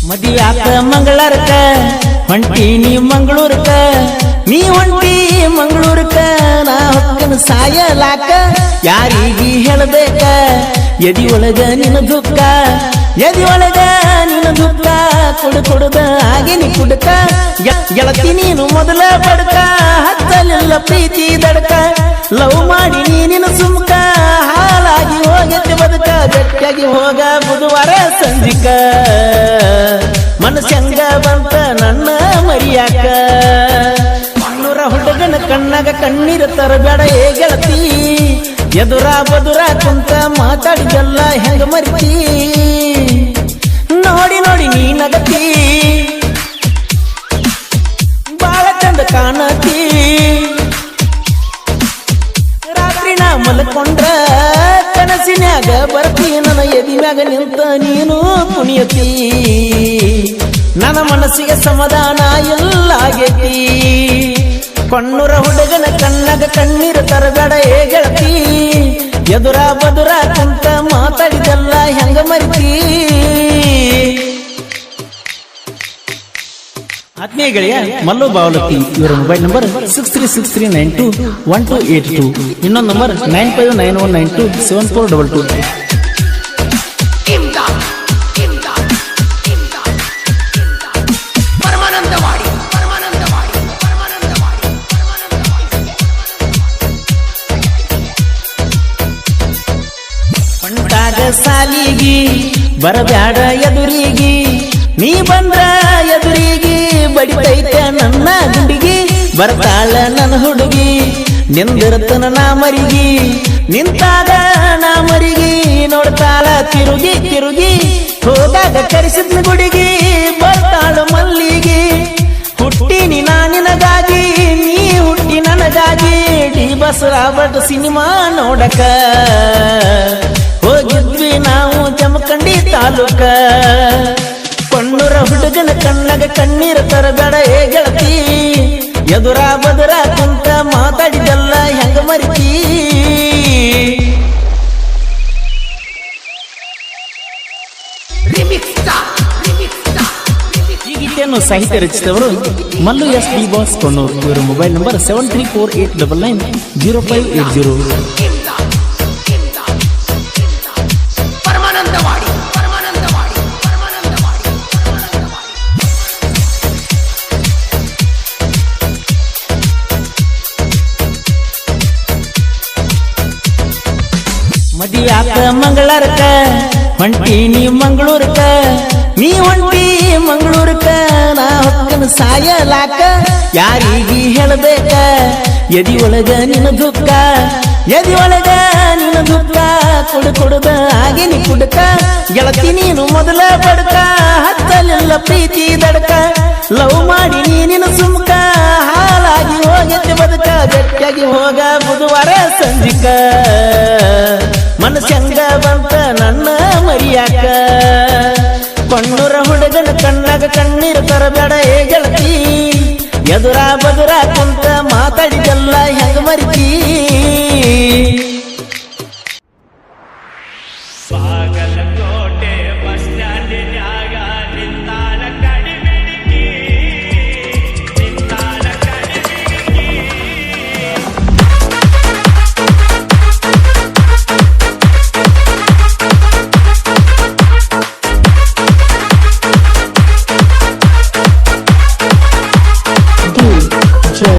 ಮದಿಯಾತ ಮಂಗಳಾರಕ ಹೊಂಟಿ ನೀ ಮಂಗಳೂರಕ ನೀ ಹೊಂಟಿ ಮಂಗಳೂರಕ ನಾ ಹೊಕ್ಕನ ಸಾಯಲಾಕ ಯಾರಿಗಿ ಹೇಳಬೇಕ ಎದಿ ಒಳಗ ನಿನ್ನ ದುಃಖ ಎದಿ ಒಳಗ ನಿನ್ನ ದುಃಖ ಕುಡುದ ಆಗಿನಿ ಕುಡಕ ಗೆಳತಿ ನೀನು ಮೊದಲ ಬಡಕ ಹತ್ತಲಿಲ್ಲ ಪ್ರೀತಿ ದಡಕ ಲವ್ ಮಾಡಿ ನೀನಿನ ಸುಮ್ಕ ಹಾಲಾಗಿ ಹೋಗತ್ತೆ ಬದುಕ ಗಟ್ಟಿಯಾಗಿ ಹೋಗ ಬುಧವಾರ ಸಂಜಿಕ ಮನಸ್ಸಂಗ ಬಂತ ನನ್ನ ಮರಿಯಾಕ ಮಣ್ಣೂರ ಹುಡುಗನ ಕಣ್ಣಾಗ ಕಣ್ಣೀರ ತರಬೇಡ ಏ ಗೆಳತಿ ಎದುರ ಬದುರ ಕುಂತ ಮಾತಾಡಿದಲ್ಲ ಹೆಂಗ ಮರಿತಿ ನೋಡಿ ನೋಡಿ ನೀ ನಗತಿ ಬಾಳ ಚಂದ ಕಾಣತಿ ರಾತ್ರಿ ನಾ ಮಲ್ಕೊಂಡ್ರ ಕನಸಿನ್ಯಾಗ ಬರ್ತಿ ನನ್ನ ಎದಿಮ್ಯಾಗ ನಿಂತ ನೀನು ಕುಣಿಯತಿ ನನ್ನ ಮನಸ್ಸಿಗೆ ಸಮಾಧಾನ ಎಲ್ಲಾಗೈತಿ ಕಣ್ಣೂರ ಹುಡುಗನ ಕಣ್ಣಾಗ ಕಣ್ಣೀರ ತರಬೇಡ ಏ ಗೆಳತಿ ಎದುರ ಬದುರ ಕುಂತ ಮಾತಾಡಿದಲ್ಲ ಹೆಂಗ ಮರಿತಿ ಆತ್ಮೀಯ ಗೆಳೆಯ ಮಲ್ಲು ಬಾವಲತಿ ಇವರ ಮೊಬೈಲ್ ನಂಬರ್ 6363921282 ಇನ್ನೊಂದು ನಂಬರ್ 9591927422 ಸಾಲಿಗಿ ಬರಬ್ಯಾಡ ಎದುರಿಗಿ ನೀ ಬಂದ್ರ ಎದುರಿಗಿ ಬಡಿತೈತೆ ನನ್ನ ಗುಂಡಿಗಿ ಬರ್ತಾಳ ನನ್ನ ಹುಡುಗಿ ನಿಂದಿರ್ತನ ನಾ ಮರಿಗಿ ನಿಂತಾಗ ನಾ ಮರಿಗಿ ನೋಡ್ತಾಳ ತಿರುಗಿ ತಿರುಗಿ ಹೋದಾಗ ಕರೆಸಿದ್ನ ಗುಡಿಗಿ ಬರ್ತಾಳ ಮಲ್ಲಿಗಿ ಹುಟ್ಟಿನಿ ನಾ ನಿನಗಾಗಿ ನೀ ಹುಟ್ಟಿ ನನಗಾಗಿ ಡಿ ಬಸ್ ರಾಬರ್ಟ್ ಸಿನಿಮಾ ನೋಡಕ ಹೋಗಿದ್ವಿ ನಾವು ಜಮಖಂಡಿ ತಾಲೂಕ ಕಣ್ಣೂರ ಹುಡುಗನ ಕಣ್ಣಾಗ ಕಣ್ಣೀರ ತರಬೇಡ ಏ ಗೆಳತಿ ಎದುರ ಬದುರ ಕುಂತ ಮಾತಾಡಿದಲ್ಲ ಹೆಂಗ ಮರಿತಿ ಈ ಗೀತೆಯನ್ನು ಸಾಹಿತ್ಯ ರಚಿಸಿದವರು Mallu S D boss Konnur ಇವರ ಮೊಬೈಲ್ ನಂಬರ್ 7348990580 ಮದಿಯಾತ ಮಂಗಳಾರಕ ಹೊಂಟಿ ನೀ ಮಂಗಳೂರಕ ನೀ ಹೊಂಟಿ ಮಂಗಳೂರಕ ನಾ ಹೊಕ್ಕನ ಸಾಯಲಾಕ ಯಾರಿಗಿ ಹೇಳಬೇಕ ಎದಿ ಒಳಗ ನಿನ್ನ ದುಃಖ ಎದಿ ಒಳಗ ನಿನ್ನ ದುಃಖ ಕುಡುದ ಆಗಿನಿ ಕುಡಕ ಗೆಳತಿ ನೀನು ಮೊದಲ ಬಡಕ ಹತ್ತಲಿಲ್ಲ ಪ್ರೀತಿ ದಡಕ ಲವ್ ಮಾಡಿ ನೀನಿನ ಸುಮ್ಕ ಹಾಲಾಗಿ ಹೋಗತ್ತೆ ಬದುಕ ಗಟ್ಟಿಯಾಗಿ ಹೋಗ ಬುಧವಾರ ಸಂಜಿಕ ಮನಸ್ಸಂಗ ಬಂತ ನನ್ನ ಮರಿಯಾಕ ಕಣ್ಣೂರ ಹುಡುಗನ ಕಣ್ಣಾಗ ಕಣ್ಣೀರ ತರಬೇಡ ಏ ಗೆಳತಿ ಎದುರ ಬದುರ ಕುಂತ